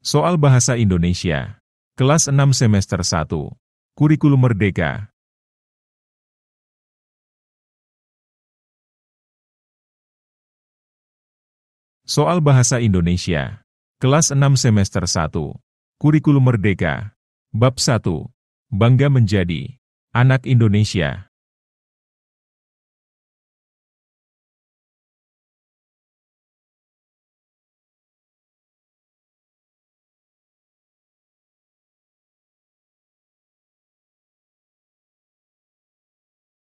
Soal Bahasa Indonesia. Kelas 6 semester 1. Kurikulum Merdeka. Soal Bahasa Indonesia. Kelas 6 semester 1. Kurikulum Merdeka. Bab 1. Bangga menjadi anak Indonesia.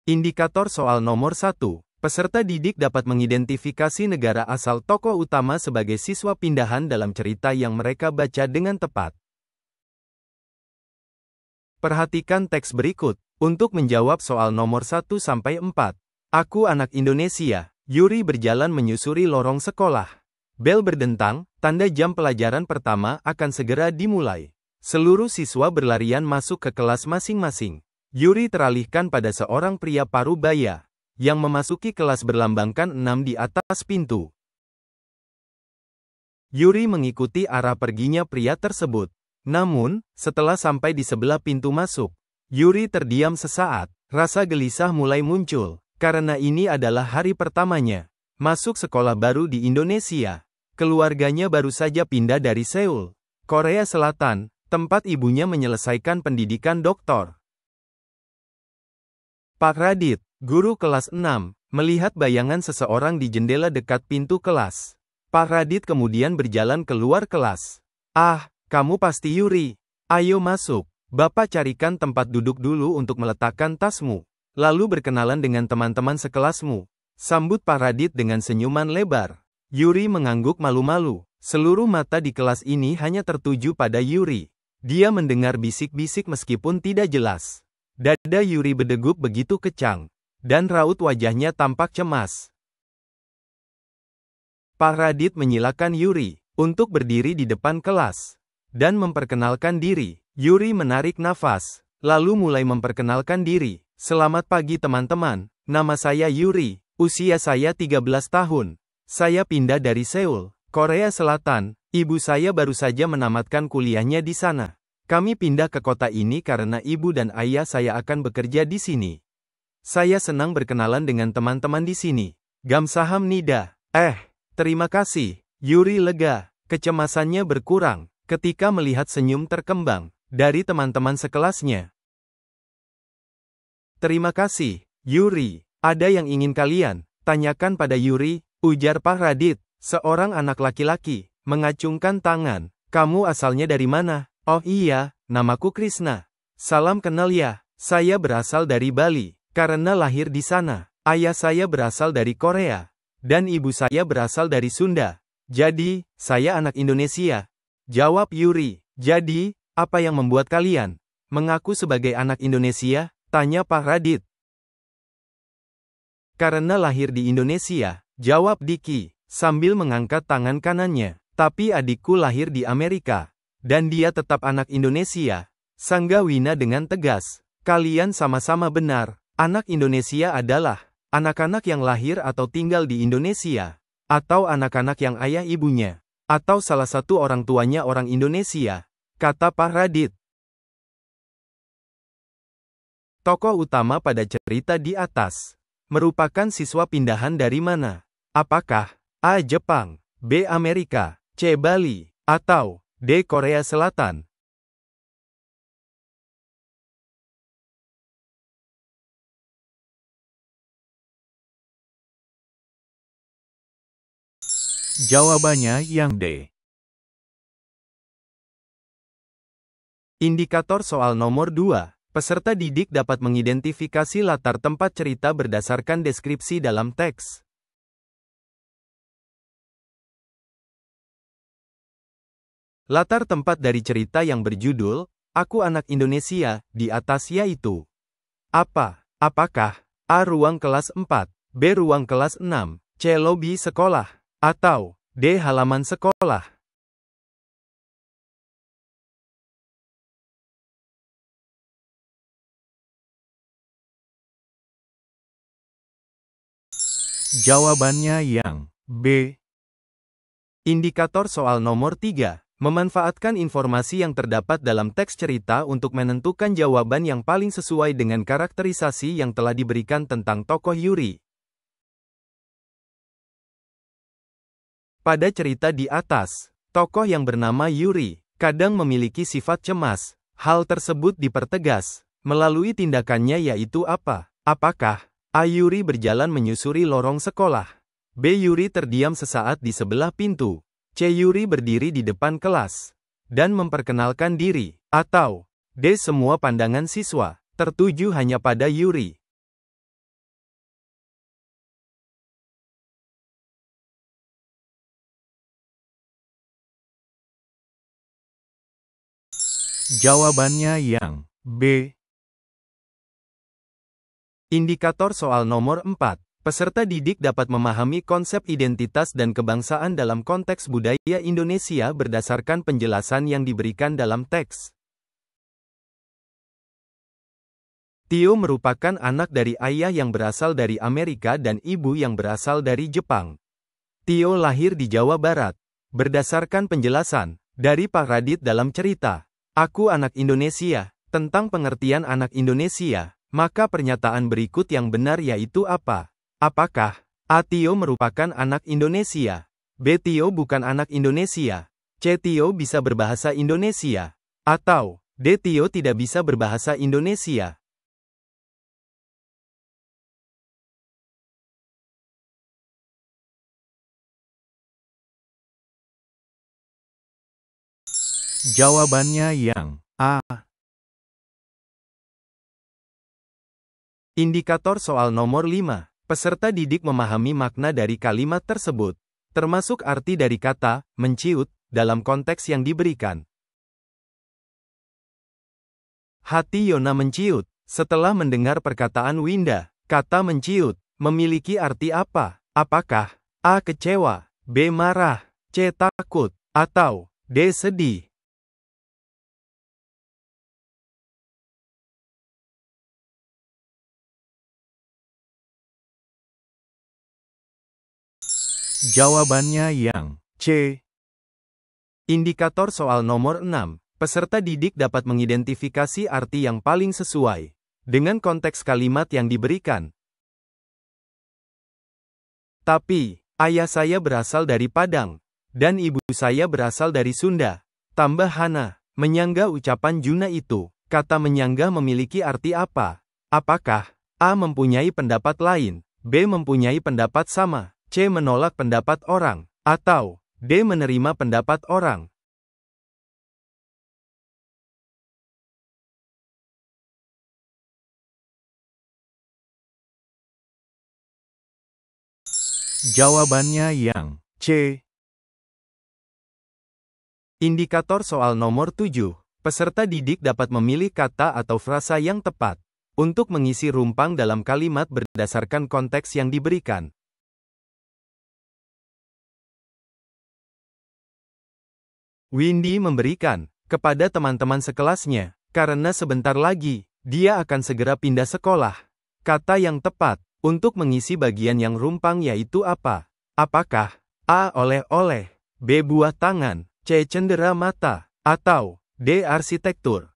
Indikator soal nomor 1. Peserta didik dapat mengidentifikasi negara asal tokoh utama sebagai siswa pindahan dalam cerita yang mereka baca dengan tepat. Perhatikan teks berikut. Untuk menjawab soal nomor 1-4. Aku anak Indonesia. Yuri berjalan menyusuri lorong sekolah. Bel berdentang, tanda jam pelajaran pertama akan segera dimulai. Seluruh siswa berlarian masuk ke kelas masing-masing. Yuri teralihkan pada seorang pria parubaya, yang memasuki kelas berlambangkan 6 di atas pintu. Yuri mengikuti arah perginya pria tersebut. Namun, setelah sampai di sebelah pintu masuk, Yuri terdiam sesaat. Rasa gelisah mulai muncul, karena ini adalah hari pertamanya masuk sekolah baru di Indonesia. Keluarganya baru saja pindah dari Seoul, Korea Selatan, tempat ibunya menyelesaikan pendidikan doktor. Pak Radit, guru kelas 6, melihat bayangan seseorang di jendela dekat pintu kelas. Pak Radit kemudian berjalan keluar kelas. Ah, kamu pasti Yuri. Ayo masuk. Bapak carikan tempat duduk dulu untuk meletakkan tasmu. Lalu berkenalan dengan teman-teman sekelasmu. Sambut Pak Radit dengan senyuman lebar. Yuri mengangguk malu-malu. Seluruh mata di kelas ini hanya tertuju pada Yuri. Dia mendengar bisik-bisik meskipun tidak jelas. Dada Yuri berdegup begitu kencang, dan raut wajahnya tampak cemas. Pak Radit menyilakan Yuri untuk berdiri di depan kelas dan memperkenalkan diri. Yuri menarik nafas, lalu mulai memperkenalkan diri. Selamat pagi teman-teman, nama saya Yuri, usia saya 13 tahun. Saya pindah dari Seoul, Korea Selatan. Ibu saya baru saja menamatkan kuliahnya di sana. Kami pindah ke kota ini karena ibu dan ayah saya akan bekerja di sini. Saya senang berkenalan dengan teman-teman di sini. Gamsahamnida. Terima kasih. Yuri lega. Kecemasannya berkurang ketika melihat senyum terkembang dari teman-teman sekelasnya. Terima kasih, Yuri. Ada yang ingin kalian tanyakan pada Yuri? Ujar Pak Radit, seorang anak laki-laki, mengacungkan tangan. Kamu asalnya dari mana? Oh iya, namaku Krishna. Salam kenal ya, saya berasal dari Bali, karena lahir di sana. Ayah saya berasal dari Korea, dan ibu saya berasal dari Sunda. Jadi, saya anak Indonesia. Jawab Yuri. Jadi, apa yang membuat kalian mengaku sebagai anak Indonesia? Tanya Pak Radit. Karena lahir di Indonesia, jawab Diki, sambil mengangkat tangan kanannya. Tapi adikku lahir di Amerika. Dan dia tetap anak Indonesia. Sangga Wina dengan tegas. Kalian sama-sama benar. Anak Indonesia adalah anak-anak yang lahir atau tinggal di Indonesia. Atau anak-anak yang ayah ibunya. Atau salah satu orang tuanya orang Indonesia. Kata Pak Radit. Tokoh utama pada cerita di atas merupakan siswa pindahan dari mana? Apakah A. Jepang, B. Amerika, C. Bali, atau D. Korea Selatan? Jawabannya yang D. Indikator soal nomor 2. Peserta didik dapat mengidentifikasi latar tempat cerita berdasarkan deskripsi dalam teks. Latar tempat dari cerita yang berjudul Aku Anak Indonesia di atas yaitu apa? Apakah A. Ruang kelas 4, B. Ruang kelas 6, C. Lobi sekolah, atau D. Halaman sekolah? Jawabannya yang B. Indikator soal nomor 3. Memanfaatkan informasi yang terdapat dalam teks cerita untuk menentukan jawaban yang paling sesuai dengan karakterisasi yang telah diberikan tentang tokoh Yuri. Pada cerita di atas, tokoh yang bernama Yuri kadang memiliki sifat cemas. Hal tersebut dipertegas melalui tindakannya, yaitu apa? Apakah A. Yuri berjalan menyusuri lorong sekolah? B. Yuri terdiam sesaat di sebelah pintu. C. Yuri berdiri di depan kelas dan memperkenalkan diri. Atau D. Semua pandangan siswa tertuju hanya pada Yuri. Jawabannya yang B. Indikator soal nomor 4. Peserta didik dapat memahami konsep identitas dan kebangsaan dalam konteks budaya Indonesia berdasarkan penjelasan yang diberikan dalam teks. Tio merupakan anak dari ayah yang berasal dari Amerika dan ibu yang berasal dari Jepang. Tio lahir di Jawa Barat. Berdasarkan penjelasan dari Pak Radit dalam cerita Aku Anak Indonesia, tentang pengertian anak Indonesia, maka pernyataan berikut yang benar yaitu apa? Apakah A. Tio merupakan anak Indonesia? B. Tio bukan anak Indonesia? C. Tio bisa berbahasa Indonesia? Atau D. Tio tidak bisa berbahasa Indonesia? Jawabannya yang A. Indikator soal nomor 5. Peserta didik memahami makna dari kalimat tersebut, termasuk arti dari kata menciut dalam konteks yang diberikan. Hati Yona menciut setelah mendengar perkataan Winda. Kata menciut memiliki arti apa? Apakah A. Kecewa, B. Marah, C. Takut, atau D. Sedih? Jawabannya yang C. Indikator soal nomor 6. Peserta didik dapat mengidentifikasi arti yang paling sesuai dengan konteks kalimat yang diberikan. Tapi, ayah saya berasal dari Padang, dan ibu saya berasal dari Sunda. Tambah Hana, menyangga ucapan Juna itu. Kata menyangga memiliki arti apa? Apakah A. Mempunyai pendapat lain, B. Mempunyai pendapat sama, C. Menolak pendapat orang, atau D. Menerima pendapat orang? Jawabannya yang C. Indikator soal nomor 7. Peserta didik dapat memilih kata atau frasa yang tepat untuk mengisi rumpang dalam kalimat berdasarkan konteks yang diberikan. Windy memberikan kepada teman-teman sekelasnya, karena sebentar lagi, dia akan segera pindah sekolah. Kata yang tepat untuk mengisi bagian yang rumpang yaitu apa? Apakah A. Oleh-oleh, B. Buah tangan, C. Cendera mata, atau D. Arsitektur?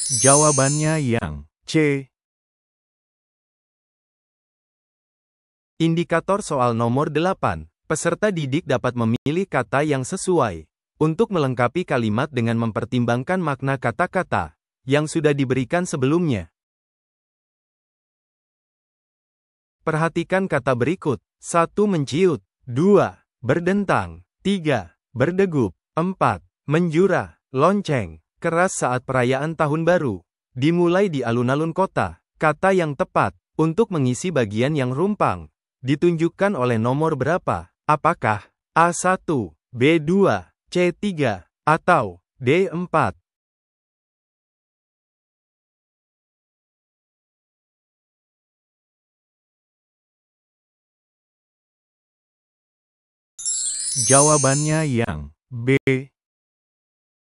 Jawabannya yang C. Indikator soal nomor 8. Peserta didik dapat memilih kata yang sesuai untuk melengkapi kalimat dengan mempertimbangkan makna kata-kata yang sudah diberikan sebelumnya. Perhatikan kata berikut. 1. Menciut, 2. Berdentang, 3. Berdegup, 4. Menjura, lonceng, keras saat perayaan tahun baru. Dimulai di alun-alun kota. Kata yang tepat untuk mengisi bagian yang rumpang ditunjukkan oleh nomor berapa? Apakah A1, B2, C3, atau D4? Jawabannya yang B.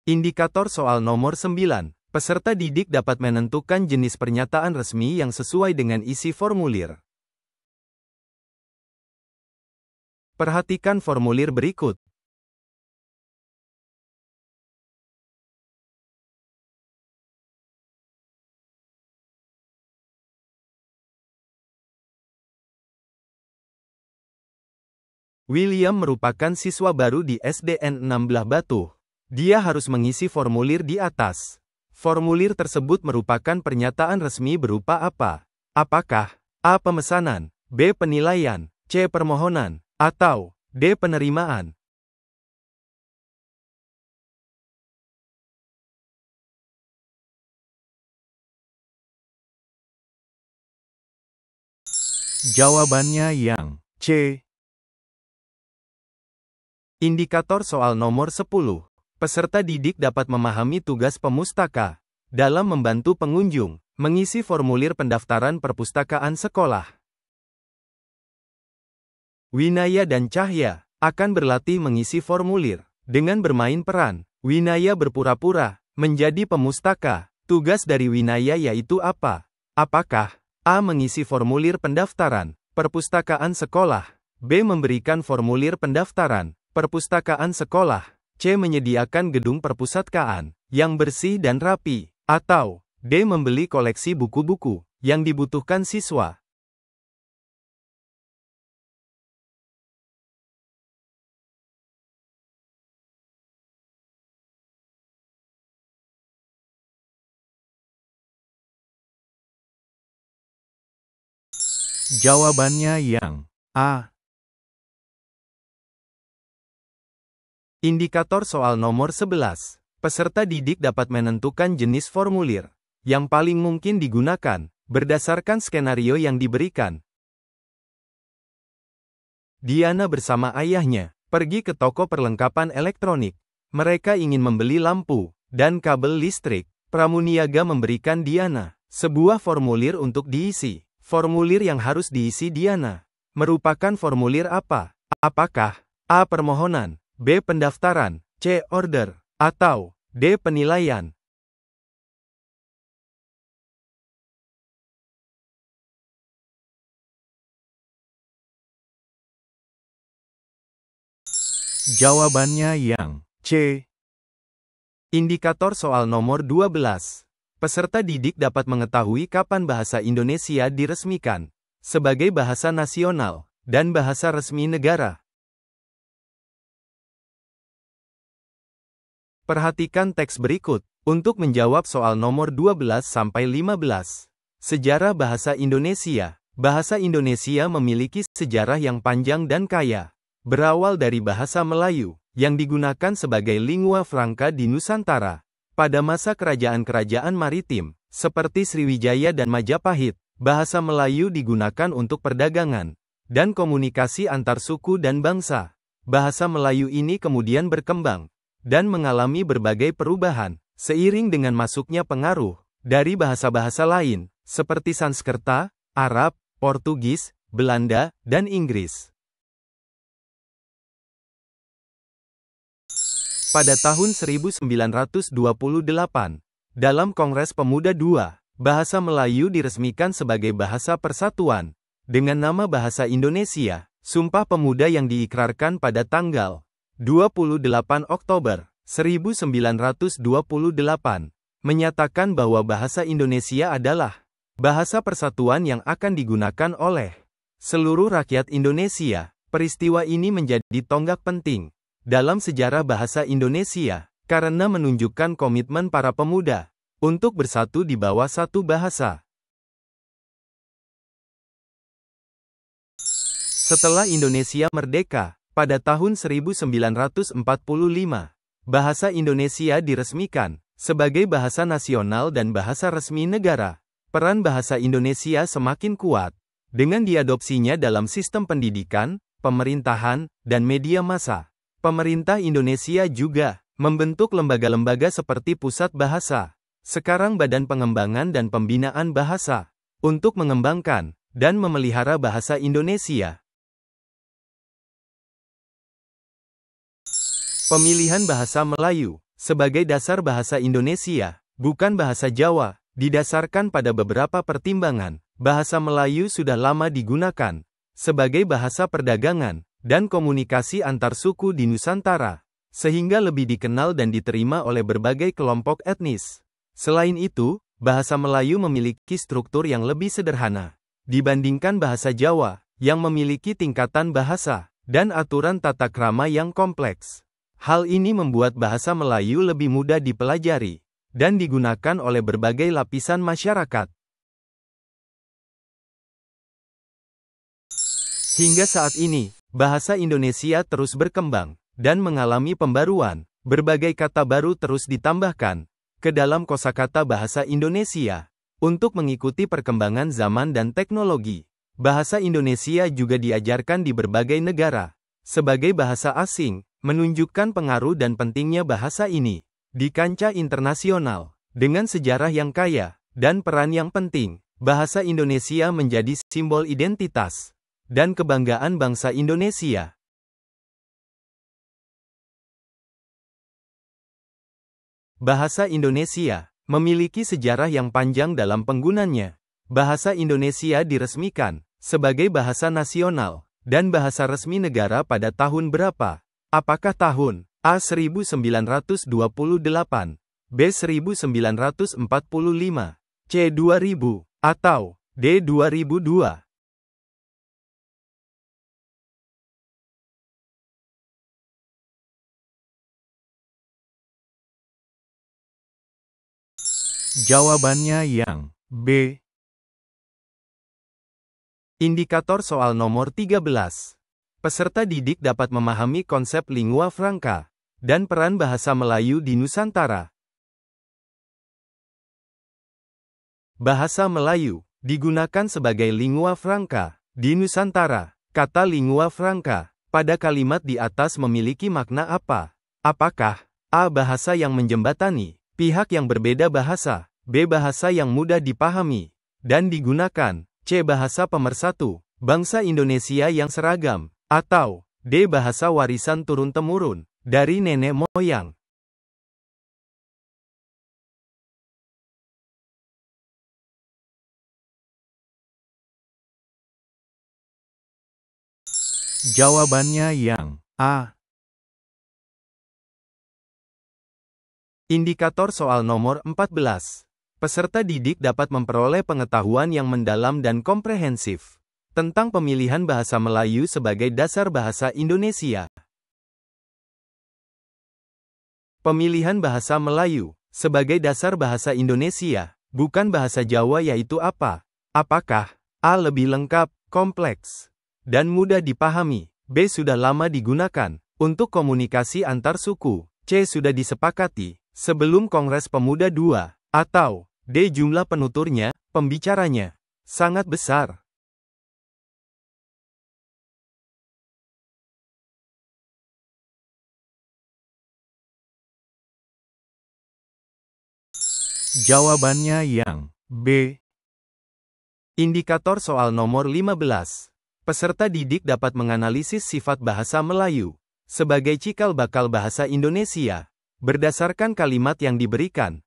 Indikator soal nomor 9. Peserta didik dapat menentukan jenis pernyataan resmi yang sesuai dengan isi formulir. Perhatikan formulir berikut. William merupakan siswa baru di SDN 16 Batu. Dia harus mengisi formulir di atas. Formulir tersebut merupakan pernyataan resmi berupa apa? Apakah A. Pemesanan, B. Penilaian, C. Permohonan, atau D. Penerimaan? Jawabannya yang C. Indikator soal nomor 10. Peserta didik dapat memahami tugas pemustaka dalam membantu pengunjung mengisi formulir pendaftaran perpustakaan sekolah. Winaya dan Cahya akan berlatih mengisi formulir. Dengan bermain peran, Winaya berpura-pura menjadi pemustaka. Tugas dari Winaya yaitu apa? Apakah A. Mengisi formulir pendaftaran perpustakaan sekolah, B. Memberikan formulir pendaftaran perpustakaan sekolah, C. Menyediakan gedung perpustakaan yang bersih dan rapi, atau D. Membeli koleksi buku-buku yang dibutuhkan siswa? Jawabannya yang A. Indikator soal nomor 11. Peserta didik dapat menentukan jenis formulir yang paling mungkin digunakan berdasarkan skenario yang diberikan. Diana bersama ayahnya pergi ke toko perlengkapan elektronik. Mereka ingin membeli lampu dan kabel listrik. Pramuniaga memberikan Diana sebuah formulir untuk diisi. Formulir yang harus diisi Diana merupakan formulir apa? Apakah A. Permohonan, B. Pendaftaran, C. Order, atau D. Penilaian? Jawabannya yang C. Indikator soal nomor 12. Peserta didik dapat mengetahui kapan bahasa Indonesia diresmikan sebagai bahasa nasional dan bahasa resmi negara. Perhatikan teks berikut untuk menjawab soal nomor 12-15. Sejarah bahasa Indonesia. Bahasa Indonesia memiliki sejarah yang panjang dan kaya. Berawal dari bahasa Melayu, yang digunakan sebagai lingua franca di Nusantara. Pada masa kerajaan-kerajaan maritim, seperti Sriwijaya dan Majapahit, bahasa Melayu digunakan untuk perdagangan dan komunikasi antar suku dan bangsa. Bahasa Melayu ini kemudian berkembang dan mengalami berbagai perubahan, seiring dengan masuknya pengaruh dari bahasa-bahasa lain, seperti Sanskerta, Arab, Portugis, Belanda, dan Inggris. Pada tahun 1928, dalam Kongres Pemuda II, bahasa Melayu diresmikan sebagai bahasa persatuan, dengan nama Bahasa Indonesia. Sumpah Pemuda yang diikrarkan pada tanggal 28 Oktober 1928, menyatakan bahwa bahasa Indonesia adalah bahasa persatuan yang akan digunakan oleh seluruh rakyat Indonesia. Peristiwa ini menjadi tonggak penting dalam sejarah bahasa Indonesia, karena menunjukkan komitmen para pemuda untuk bersatu di bawah satu bahasa. Setelah Indonesia merdeka, pada tahun 1945, bahasa Indonesia diresmikan sebagai bahasa nasional dan bahasa resmi negara. Peran bahasa Indonesia semakin kuat dengan diadopsinya dalam sistem pendidikan, pemerintahan, dan media massa. Pemerintah Indonesia juga membentuk lembaga-lembaga seperti Pusat Bahasa, sekarang Badan Pengembangan dan Pembinaan Bahasa, untuk mengembangkan dan memelihara bahasa Indonesia. Pemilihan bahasa Melayu sebagai dasar bahasa Indonesia. bukan bahasa Jawa. Didasarkan pada beberapa pertimbangan, bahasa Melayu sudah lama digunakan sebagai bahasa perdagangan dan komunikasi antar suku di Nusantara, sehingga lebih dikenal dan diterima oleh berbagai kelompok etnis. Selain itu, bahasa Melayu memiliki struktur yang lebih sederhana dibandingkan bahasa Jawa, yang memiliki tingkatan bahasa dan aturan tata krama yang kompleks. Hal ini membuat bahasa Melayu lebih mudah dipelajari dan digunakan oleh berbagai lapisan masyarakat. Hingga saat ini, bahasa Indonesia terus berkembang dan mengalami pembaruan. Berbagai kata baru terus ditambahkan ke dalam kosakata bahasa Indonesia untuk mengikuti perkembangan zaman dan teknologi. Bahasa Indonesia juga diajarkan di berbagai negara sebagai bahasa asing, menunjukkan pengaruh dan pentingnya bahasa ini di kancah internasional. Dengan sejarah yang kaya dan peran yang penting, bahasa Indonesia menjadi simbol identitas dan kebanggaan bangsa Indonesia. Bahasa Indonesia memiliki sejarah yang panjang dalam penggunaannya. Bahasa Indonesia diresmikan sebagai bahasa nasional dan bahasa resmi negara pada tahun berapa? Apakah tahun A. 1928, B. 1945, C. 2000, atau D. 2002? Jawabannya yang B. Indikator soal nomor 13. Peserta didik dapat memahami konsep lingua franca dan peran bahasa Melayu di Nusantara. Bahasa Melayu digunakan sebagai lingua franca di Nusantara. Kata lingua franca pada kalimat di atas memiliki makna apa? Apakah A. Bahasa yang menjembatani pihak yang berbeda bahasa, B. Bahasa yang mudah dipahami dan digunakan, C. Bahasa pemersatu bangsa Indonesia yang seragam, atau D. Bahasa warisan turun-temurun dari nenek moyang? Jawabannya yang A. Indikator soal nomor 14. Peserta didik dapat memperoleh pengetahuan yang mendalam dan komprehensif tentang pemilihan bahasa Melayu sebagai dasar bahasa Indonesia. Pemilihan bahasa Melayu sebagai dasar bahasa Indonesia, bukan bahasa Jawa, yaitu apa? Apakah A. Lebih lengkap, kompleks, dan mudah dipahami, B. Sudah lama digunakan untuk komunikasi antar suku, C. Sudah disepakati sebelum Kongres Pemuda II, atau D. Jumlah penuturnya, pembicaranya, sangat besar? Jawabannya yang B. Indikator soal nomor 15. Peserta didik dapat menganalisis sifat bahasa Melayu sebagai cikal bakal bahasa Indonesia berdasarkan kalimat yang diberikan.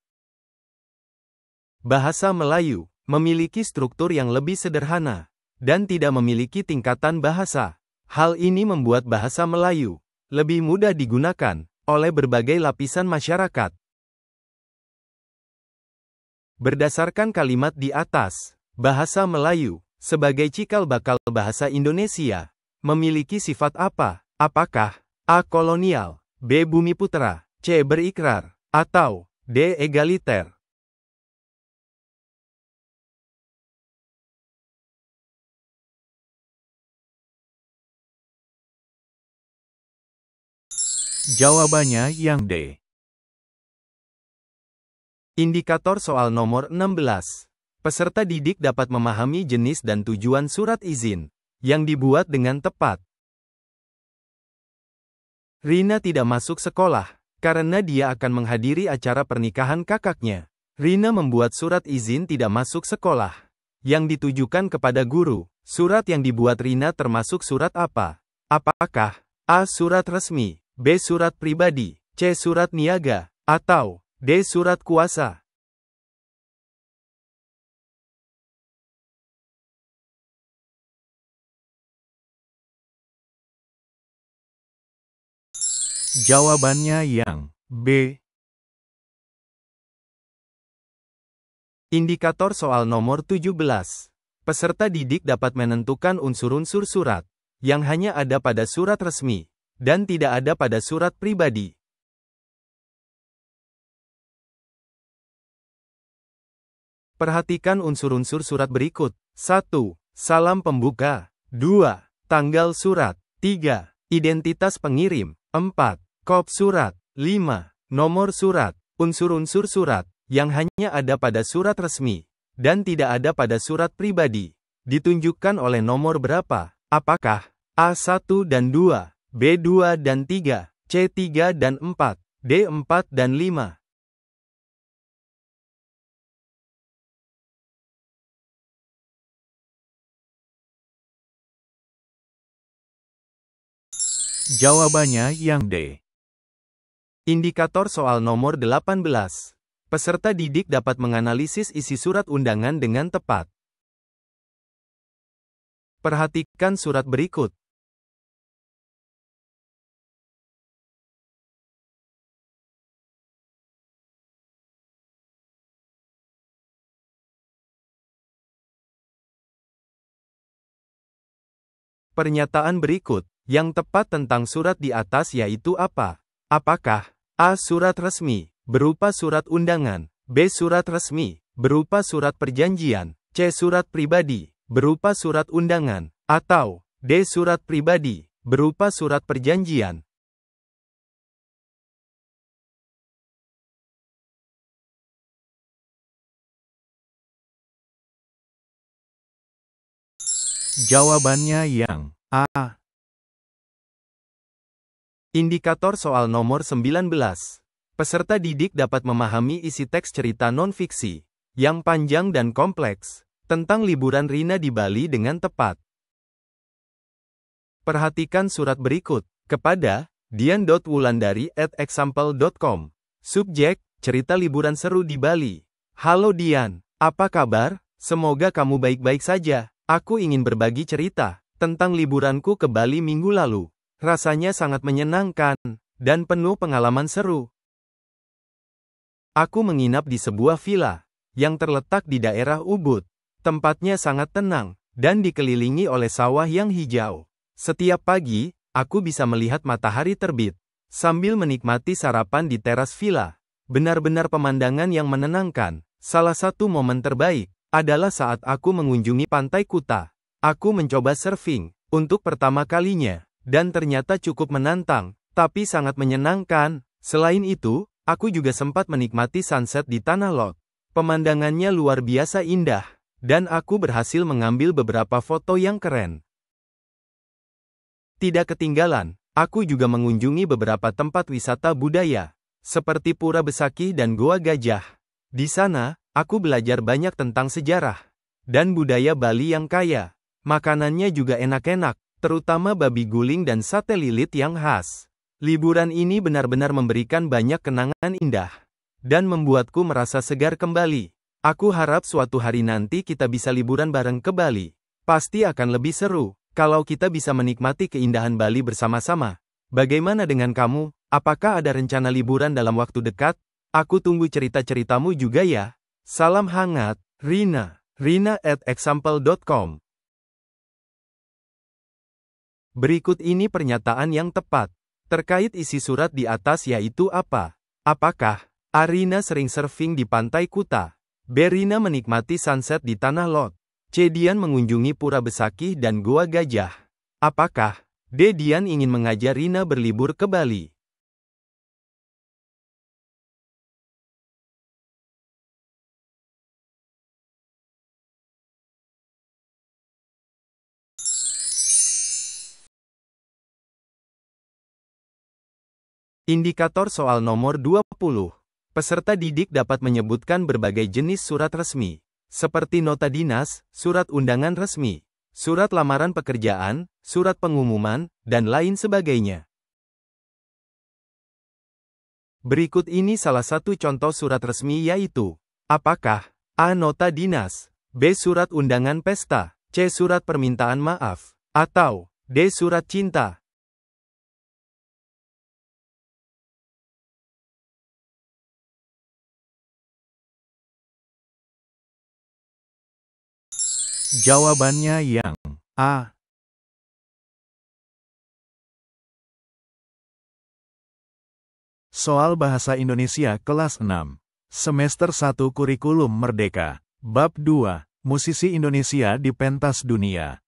Bahasa Melayu memiliki struktur yang lebih sederhana dan tidak memiliki tingkatan bahasa. Hal ini membuat bahasa Melayu lebih mudah digunakan oleh berbagai lapisan masyarakat. Berdasarkan kalimat di atas, bahasa Melayu sebagai cikal bakal bahasa Indonesia memiliki sifat apa? Apakah A. Kolonial, B. Bumiputera, C. Berikrar, atau D. Egaliter? Jawabannya yang D. Indikator soal nomor 16. Peserta didik dapat memahami jenis dan tujuan surat izin yang dibuat dengan tepat. Rina tidak masuk sekolah karena dia akan menghadiri acara pernikahan kakaknya. Rina membuat surat izin tidak masuk sekolah yang ditujukan kepada guru. Surat yang dibuat Rina termasuk surat apa? Apakah A. Surat resmi, B. Surat pribadi, C. Surat niaga, atau D. Surat kuasa? Jawabannya yang B. Indikator soal nomor 17. Peserta didik dapat menentukan unsur-unsur surat yang hanya ada pada surat resmi dan tidak ada pada surat pribadi. Perhatikan unsur-unsur surat berikut. 1. Salam pembuka. 2. Tanggal surat. 3. Identitas pengirim. 4. Kop surat. 5. Nomor surat. Unsur-unsur surat yang hanya ada pada surat resmi dan tidak ada pada surat pribadi ditunjukkan oleh nomor berapa? Apakah A1 dan 2, B2 dan 3, C3 dan 4, D4 dan 5? Jawabannya yang D. Indikator soal nomor 18. Peserta didik dapat menganalisis isi surat undangan dengan tepat. Perhatikan surat berikut. Pernyataan berikut yang tepat tentang surat di atas yaitu apa? Apakah A. Surat resmi, berupa surat undangan, B. Surat resmi, berupa surat perjanjian, C. Surat pribadi, berupa surat undangan, atau D. Surat pribadi, berupa surat perjanjian? Jawabannya yang A. Indikator soal nomor 19. Peserta didik dapat memahami isi teks cerita non-fiksi yang panjang dan kompleks tentang liburan Rina di Bali dengan tepat. Perhatikan surat berikut. Kepada dian.wulandari@example.com. Subjek, cerita liburan seru di Bali. Halo Dian, apa kabar? Semoga kamu baik-baik saja. Aku ingin berbagi cerita tentang liburanku ke Bali minggu lalu. Rasanya sangat menyenangkan dan penuh pengalaman seru. Aku menginap di sebuah villa yang terletak di daerah Ubud. Tempatnya sangat tenang dan dikelilingi oleh sawah yang hijau. Setiap pagi, aku bisa melihat matahari terbit sambil menikmati sarapan di teras villa. Benar-benar pemandangan yang menenangkan. Salah satu momen terbaik adalah saat aku mengunjungi Pantai Kuta. Aku mencoba surfing untuk pertama kalinya dan ternyata cukup menantang, tapi sangat menyenangkan. Selain itu, aku juga sempat menikmati sunset di Tanah Lot. Pemandangannya luar biasa indah, dan aku berhasil mengambil beberapa foto yang keren. Tidak ketinggalan, aku juga mengunjungi beberapa tempat wisata budaya, seperti Pura Besakih dan Goa Gajah. Di sana, aku belajar banyak tentang sejarah dan budaya Bali yang kaya. Makanannya juga enak-enak, terutama babi guling dan sate lilit yang khas. Liburan ini benar-benar memberikan banyak kenangan indah dan membuatku merasa segar kembali. Aku harap suatu hari nanti kita bisa liburan bareng ke Bali. Pasti akan lebih seru kalau kita bisa menikmati keindahan Bali bersama-sama. Bagaimana dengan kamu? Apakah ada rencana liburan dalam waktu dekat? Aku tunggu cerita-ceritamu juga ya. Salam hangat, Rina. Rina@example.com. Berikut ini pernyataan yang tepat terkait isi surat di atas yaitu apa? Apakah A. Rina sering surfing di Pantai Kuta? B. Rina menikmati sunset di Tanah Lot? C. Dian mengunjungi Pura Besakih dan Goa Gajah? Apakah D. Dian ingin mengajak Rina berlibur ke Bali? Indikator soal nomor 20. Peserta didik dapat menyebutkan berbagai jenis surat resmi, seperti nota dinas, surat undangan resmi, surat lamaran pekerjaan, surat pengumuman, dan lain sebagainya. Berikut ini salah satu contoh surat resmi yaitu, apakah A. Nota dinas, B. Surat undangan pesta, C. Surat permintaan maaf, atau D. Surat cinta? Jawabannya yang A. Soal Bahasa Indonesia kelas 6. Semester 1 Kurikulum Merdeka. Bab 2. Musisi Indonesia di pentas dunia.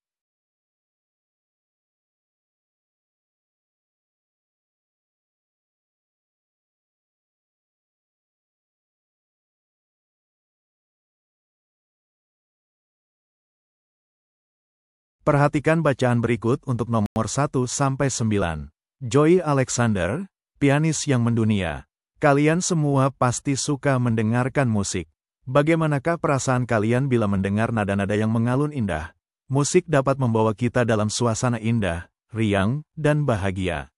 Perhatikan bacaan berikut untuk nomor 1 sampai 9. Joey Alexander, pianis yang mendunia. Kalian semua pasti suka mendengarkan musik. Bagaimanakah perasaan kalian bila mendengar nada-nada yang mengalun indah? Musik dapat membawa kita dalam suasana indah, riang, dan bahagia.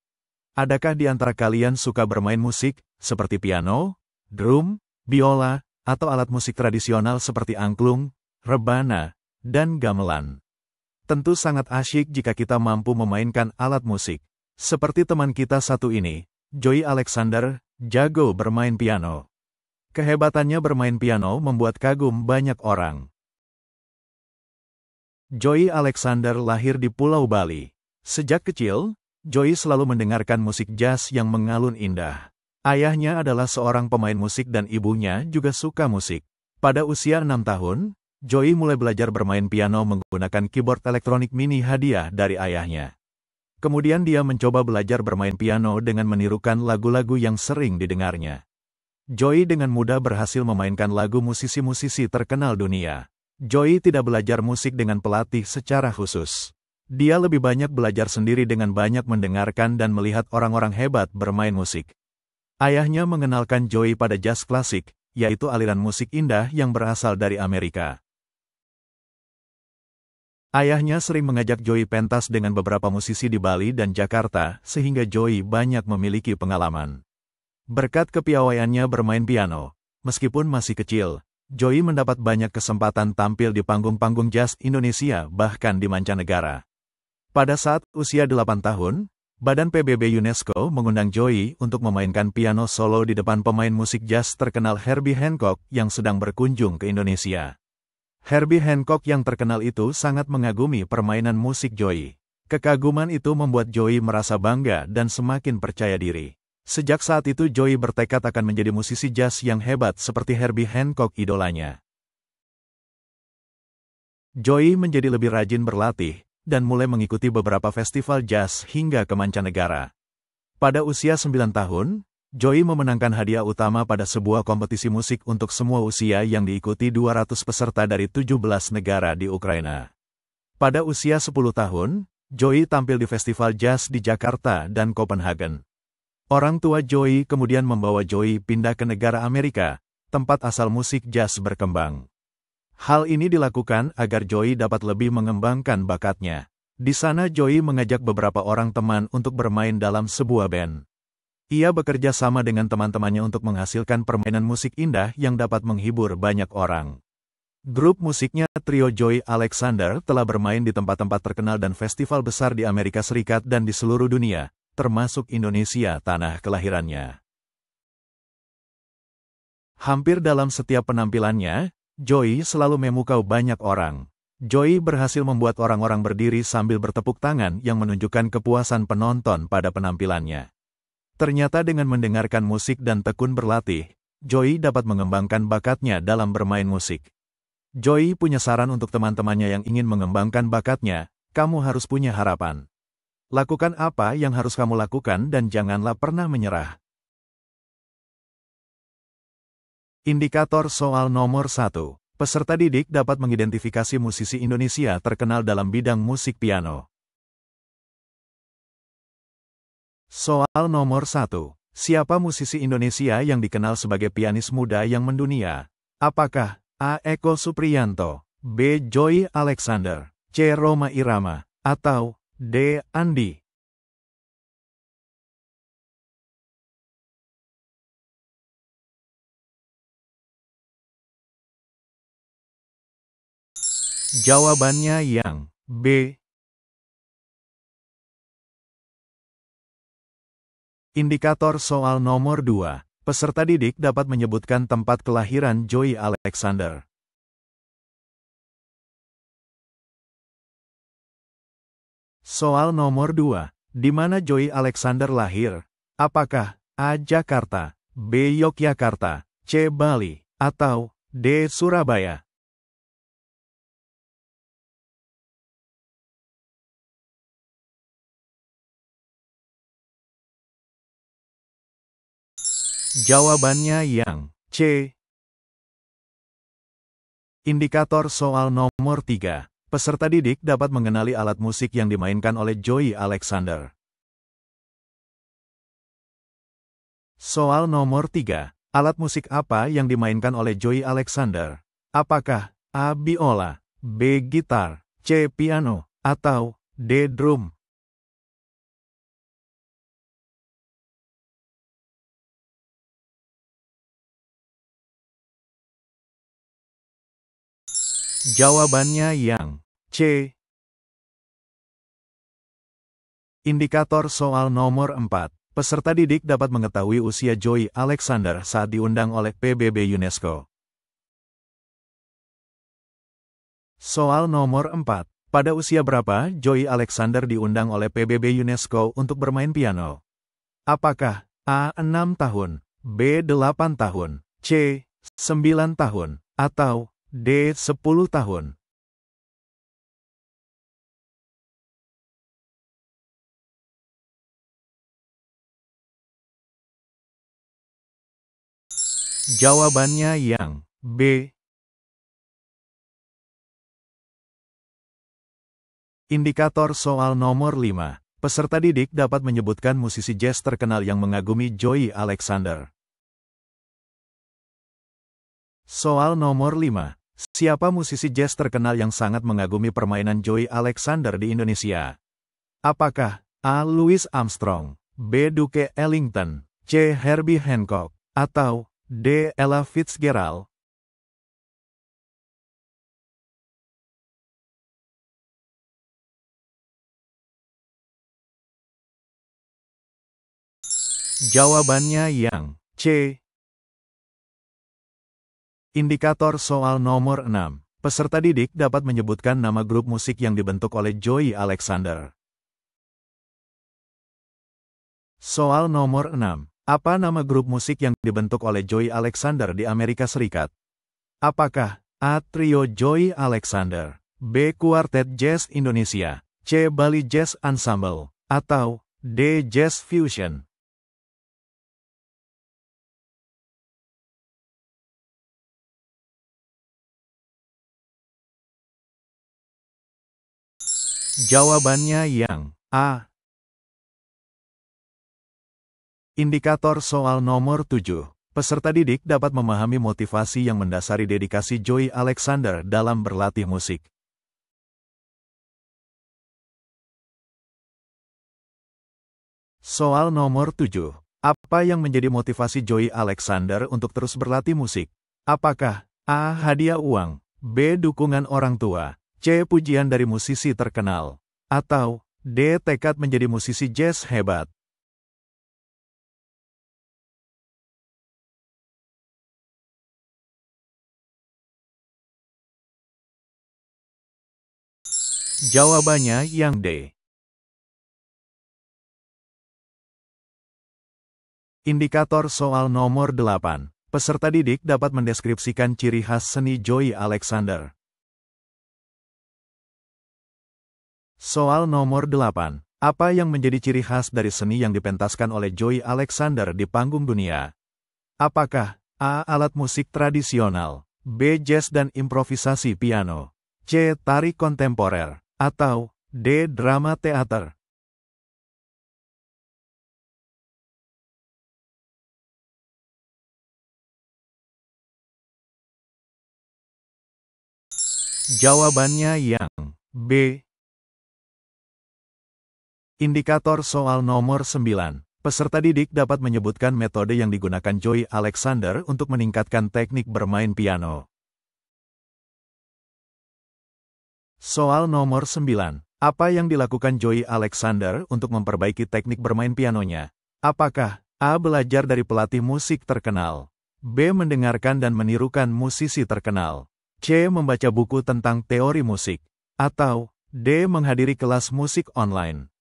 Adakah di antara kalian suka bermain musik, seperti piano, drum, biola, atau alat musik tradisional seperti angklung, rebana, dan gamelan? Tentu sangat asyik jika kita mampu memainkan alat musik. Seperti teman kita satu ini, Joey Alexander, jago bermain piano. Kehebatannya bermain piano membuat kagum banyak orang. Joey Alexander lahir di Pulau Bali. Sejak kecil, Joey selalu mendengarkan musik jazz yang mengalun indah. Ayahnya adalah seorang pemain musik dan ibunya juga suka musik. Pada usia 6 tahun, Joey mulai belajar bermain piano menggunakan keyboard elektronik mini hadiah dari ayahnya. Kemudian dia mencoba belajar bermain piano dengan menirukan lagu-lagu yang sering didengarnya. Joey dengan mudah berhasil memainkan lagu musisi-musisi terkenal dunia. Joey tidak belajar musik dengan pelatih secara khusus. Dia lebih banyak belajar sendiri dengan banyak mendengarkan dan melihat orang-orang hebat bermain musik. Ayahnya mengenalkan Joey pada jazz klasik, yaitu aliran musik indah yang berasal dari Amerika. Ayahnya sering mengajak Joey pentas dengan beberapa musisi di Bali dan Jakarta, sehingga Joey banyak memiliki pengalaman. Berkat kepiawaiannya bermain piano, meskipun masih kecil, Joey mendapat banyak kesempatan tampil di panggung-panggung jazz Indonesia bahkan di mancanegara. Pada saat usia 8 tahun, Badan PBB UNESCO mengundang Joey untuk memainkan piano solo di depan pemain musik jazz terkenal Herbie Hancock yang sedang berkunjung ke Indonesia. Herbie Hancock yang terkenal itu sangat mengagumi permainan musik Joey. Kekaguman itu membuat Joey merasa bangga dan semakin percaya diri. Sejak saat itu Joey bertekad akan menjadi musisi jazz yang hebat seperti Herbie Hancock idolanya. Joey menjadi lebih rajin berlatih, dan mulai mengikuti beberapa festival jazz hingga ke mancanegara. Pada usia 9 tahun, Joey memenangkan hadiah utama pada sebuah kompetisi musik untuk semua usia yang diikuti 200 peserta dari 17 negara di Ukraina. Pada usia 10 tahun, Joey tampil di festival jazz di Jakarta dan Copenhagen. Orang tua Joey kemudian membawa Joey pindah ke negara Amerika, tempat asal musik jazz berkembang. Hal ini dilakukan agar Joey dapat lebih mengembangkan bakatnya. Di sana Joey mengajak beberapa orang teman untuk bermain dalam sebuah band. Ia bekerja sama dengan teman-temannya untuk menghasilkan permainan musik indah yang dapat menghibur banyak orang. Grup musiknya trio Joey Alexander telah bermain di tempat-tempat terkenal dan festival besar di Amerika Serikat dan di seluruh dunia, termasuk Indonesia, tanah kelahirannya. Hampir dalam setiap penampilannya, Joey selalu memukau banyak orang. Joey berhasil membuat orang-orang berdiri sambil bertepuk tangan yang menunjukkan kepuasan penonton pada penampilannya. Ternyata dengan mendengarkan musik dan tekun berlatih, Joey dapat mengembangkan bakatnya dalam bermain musik. Joey punya saran untuk teman-temannya yang ingin mengembangkan bakatnya, kamu harus punya harapan. Lakukan apa yang harus kamu lakukan dan janganlah pernah menyerah. Indikator soal nomor 1. Peserta didik dapat mengidentifikasi musisi Indonesia terkenal dalam bidang musik piano. Soal nomor 1. Siapa musisi Indonesia yang dikenal sebagai pianis muda yang mendunia? Apakah A. Eko Supriyanto, B. Joey Alexander, C. Rhoma Irama, atau D. Andi? Jawabannya yang B. Indikator soal nomor 2. Peserta didik dapat menyebutkan tempat kelahiran Joey Alexander. Soal nomor 2. Di mana Joey Alexander lahir? Apakah A. Jakarta, B. Yogyakarta, C. Bali, atau D. Surabaya? Jawabannya yang C. Indikator soal nomor 3. Peserta didik dapat mengenali alat musik yang dimainkan oleh Joey Alexander. Soal nomor 3. Alat musik apa yang dimainkan oleh Joey Alexander? Apakah A. biola, B. gitar, C. piano, atau D. drum? Jawabannya yang C. Indikator soal nomor 4. Peserta didik dapat mengetahui usia Joey Alexander saat diundang oleh PBB UNESCO. Soal nomor 4. Pada usia berapa Joey Alexander diundang oleh PBB UNESCO untuk bermain piano? Apakah A. 6 tahun, B. 8 tahun, C. 9 tahun, atau D. 10 tahun? Jawabannya yang B. Indikator soal nomor 5. Peserta didik dapat menyebutkan musisi jazz terkenal yang mengagumi Joey Alexander. Soal nomor 5. Siapa musisi jazz terkenal yang sangat mengagumi permainan Joey Alexander di Indonesia? Apakah A. Louis Armstrong, B. Duke Ellington, C. Herbie Hancock, atau D. Ella Fitzgerald? Jawabannya yang C. Indikator soal nomor 6. Peserta didik dapat menyebutkan nama grup musik yang dibentuk oleh Joey Alexander. Soal nomor 6. Apa nama grup musik yang dibentuk oleh Joey Alexander di Amerika Serikat? Apakah A. Trio Joey Alexander, B. Quartet Jazz Indonesia, C. Bali Jazz Ensemble, atau D. Jazz Fusion? Jawabannya yang A. Indikator soal nomor 7. Peserta didik dapat memahami motivasi yang mendasari dedikasi Joey Alexander dalam berlatih musik. Soal nomor 7. Apa yang menjadi motivasi Joey Alexander untuk terus berlatih musik? Apakah A. hadiah uang, B. dukungan orang tua, C. pujian dari musisi terkenal, atau D. tekad menjadi musisi jazz hebat? Jawabannya yang D. Indikator soal nomor 8. Peserta didik dapat mendeskripsikan ciri khas seni Joey Alexander. Soal nomor 8. Apa yang menjadi ciri khas dari seni yang dipentaskan oleh Joey Alexander di panggung dunia? Apakah A. alat musik tradisional, B. jazz dan improvisasi piano, C. tari kontemporer, atau D. drama teater? Jawabannya yang B. Indikator soal nomor 9. Peserta didik dapat menyebutkan metode yang digunakan Joey Alexander untuk meningkatkan teknik bermain piano. Soal nomor 9. Apa yang dilakukan Joey Alexander untuk memperbaiki teknik bermain pianonya? Apakah A. belajar dari pelatih musik terkenal, B. mendengarkan dan menirukan musisi terkenal, C. membaca buku tentang teori musik, atau D. Menghadiri kelas musik online.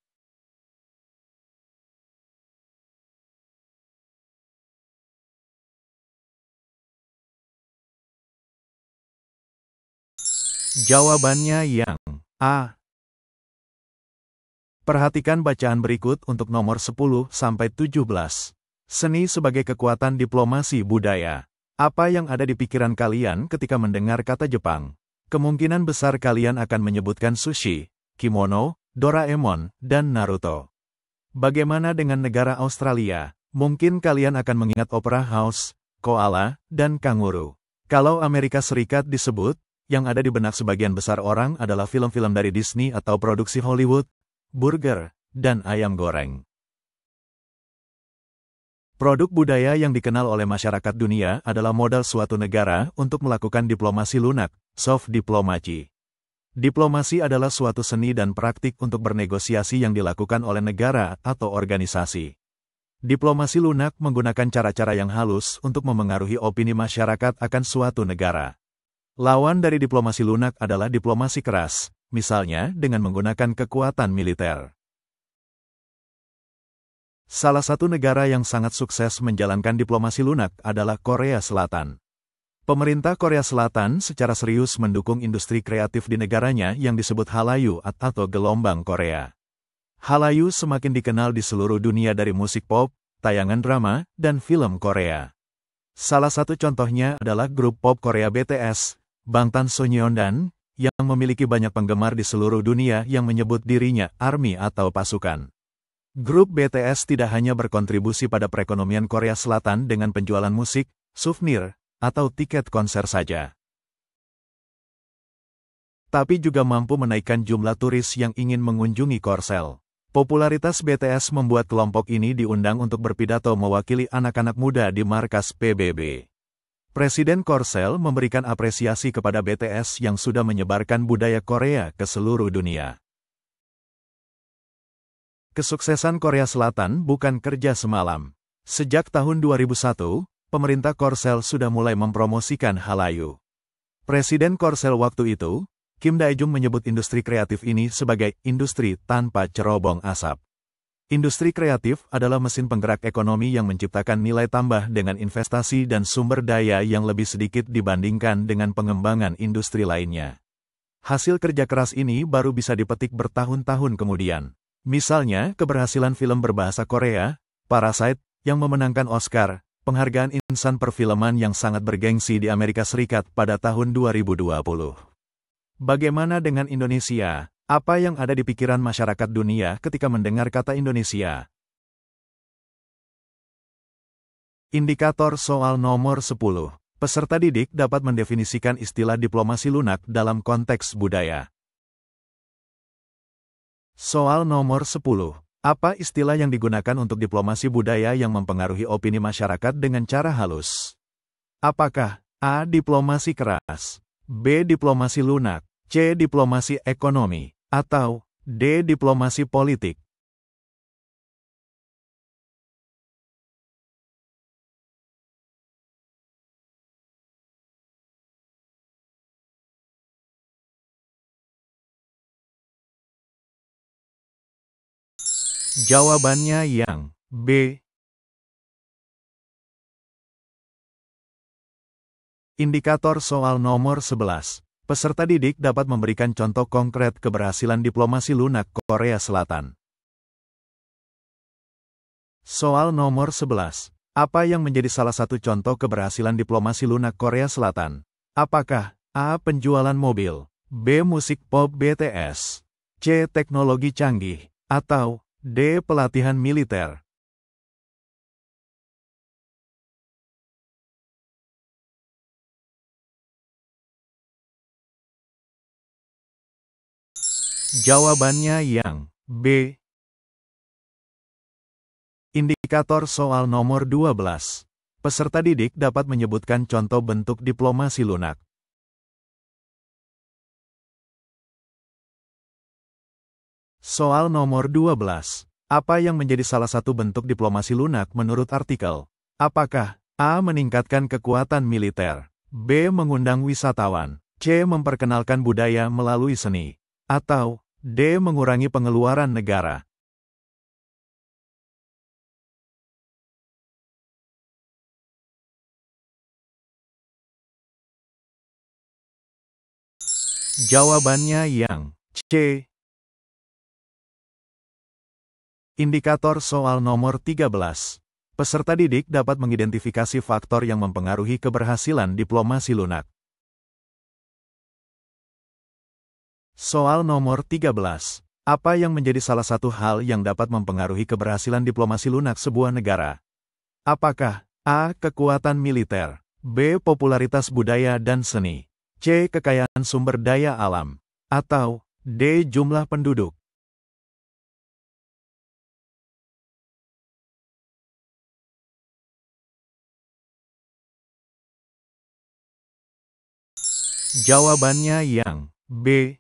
Jawabannya yang A. Perhatikan bacaan berikut untuk nomor 10-17. Seni sebagai kekuatan diplomasi budaya. Apa yang ada di pikiran kalian ketika mendengar kata Jepang? Kemungkinan besar kalian akan menyebutkan sushi, kimono, Doraemon, dan Naruto. Bagaimana dengan negara Australia? Mungkin kalian akan mengingat Opera House, koala, dan kanguru. Kalau Amerika Serikat disebut, yang ada di benak sebagian besar orang adalah film-film dari Disney atau produksi Hollywood, burger, dan ayam goreng. Produk budaya yang dikenal oleh masyarakat dunia adalah modal suatu negara untuk melakukan diplomasi lunak, soft diplomacy. Diplomasi adalah suatu seni dan praktik untuk bernegosiasi yang dilakukan oleh negara atau organisasi. Diplomasi lunak menggunakan cara-cara yang halus untuk memengaruhi opini masyarakat akan suatu negara. Lawan dari diplomasi lunak adalah diplomasi keras, misalnya dengan menggunakan kekuatan militer. Salah satu negara yang sangat sukses menjalankan diplomasi lunak adalah Korea Selatan. Pemerintah Korea Selatan secara serius mendukung industri kreatif di negaranya yang disebut Hallyu atau gelombang Korea. Hallyu semakin dikenal di seluruh dunia dari musik pop, tayangan drama, dan film Korea. Salah satu contohnya adalah grup pop Korea BTS, Bangtan Sonyeondan, yang memiliki banyak penggemar di seluruh dunia yang menyebut dirinya ARMY atau pasukan. Grup BTS tidak hanya berkontribusi pada perekonomian Korea Selatan dengan penjualan musik, souvenir, atau tiket konser saja, tapi juga mampu menaikkan jumlah turis yang ingin mengunjungi Korsel. Popularitas BTS membuat kelompok ini diundang untuk berpidato mewakili anak-anak muda di markas PBB. Presiden Korsel memberikan apresiasi kepada BTS yang sudah menyebarkan budaya Korea ke seluruh dunia. Kesuksesan Korea Selatan bukan kerja semalam. Sejak tahun 2001, pemerintah Korsel sudah mulai mempromosikan Hallyu. Presiden Korsel waktu itu, Kim Dae-jung, menyebut industri kreatif ini sebagai industri tanpa cerobong asap. Industri kreatif adalah mesin penggerak ekonomi yang menciptakan nilai tambah dengan investasi dan sumber daya yang lebih sedikit dibandingkan dengan pengembangan industri lainnya. Hasil kerja keras ini baru bisa dipetik bertahun-tahun kemudian. Misalnya, keberhasilan film berbahasa Korea, Parasite, yang memenangkan Oscar, penghargaan insan perfilman yang sangat bergengsi di Amerika Serikat pada tahun 2020. Bagaimana dengan Indonesia? Apa yang ada di pikiran masyarakat dunia ketika mendengar kata Indonesia? Indikator soal nomor 10. Peserta didik dapat mendefinisikan istilah diplomasi lunak dalam konteks budaya. Soal nomor 10. Apa istilah yang digunakan untuk diplomasi budaya yang mempengaruhi opini masyarakat dengan cara halus? Apakah A. Diplomasi keras, B. Diplomasi lunak, C. Diplomasi ekonomi, atau D. Diplomasi politik? Jawabannya yang B. Indikator soal nomor 11. Peserta didik dapat memberikan contoh konkret keberhasilan diplomasi lunak Korea Selatan. Soal nomor 11. Apa yang menjadi salah satu contoh keberhasilan diplomasi lunak Korea Selatan? Apakah A. Penjualan mobil, B. Musik pop BTS, C. Teknologi canggih, atau D. Pelatihan militer? Jawabannya yang B. Indikator soal nomor 12. Peserta didik dapat menyebutkan contoh bentuk diplomasi lunak. Soal nomor 12. Apa yang menjadi salah satu bentuk diplomasi lunak menurut artikel? Apakah A. Meningkatkan kekuatan militer, B. Mengundang wisatawan, C. Memperkenalkan budaya melalui seni, Atau D. Mengurangi pengeluaran negara. Jawabannya yang C. Indikator soal nomor 13. Peserta didik dapat mengidentifikasi faktor yang mempengaruhi keberhasilan diplomasi lunak. Soal nomor 13. Apa yang menjadi salah satu hal yang dapat mempengaruhi keberhasilan diplomasi lunak sebuah negara? Apakah A. Kekuatan militer, B. Popularitas budaya dan seni, C. Kekayaan sumber daya alam, atau D. Jumlah penduduk? Jawabannya yang B.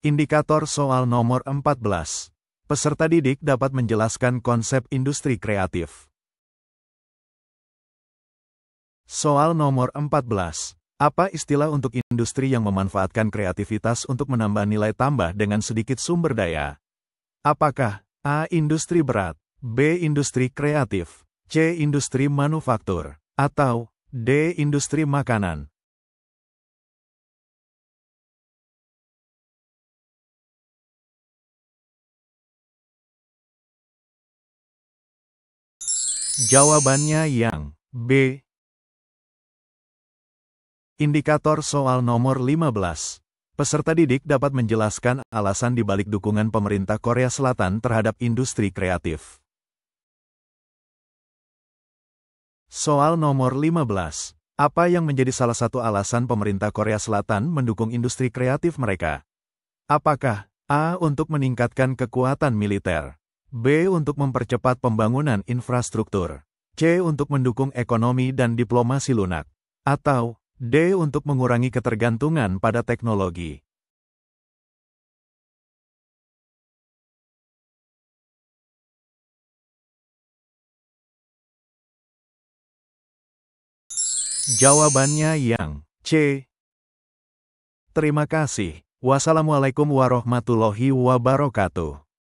Indikator soal nomor 14. Peserta didik dapat menjelaskan konsep industri kreatif. Soal nomor 14. Apa istilah untuk industri yang memanfaatkan kreativitas untuk menambah nilai tambah dengan sedikit sumber daya? Apakah A. Industri berat, B. Industri kreatif, C. Industri manufaktur, atau D. Industri makanan? Jawabannya yang B. Indikator soal nomor 15. Peserta didik dapat menjelaskan alasan dibalik dukungan pemerintah Korea Selatan terhadap industri kreatif. Soal nomor 15. Apa yang menjadi salah satu alasan pemerintah Korea Selatan mendukung industri kreatif mereka? Apakah A. Untuk meningkatkan kekuatan militer, B. Untuk mempercepat pembangunan infrastruktur, C. Untuk mendukung ekonomi dan diplomasi lunak, atau D. Untuk mengurangi ketergantungan pada teknologi? Jawabannya yang C. Terima kasih. Wassalamualaikum warahmatullahi wabarakatuh.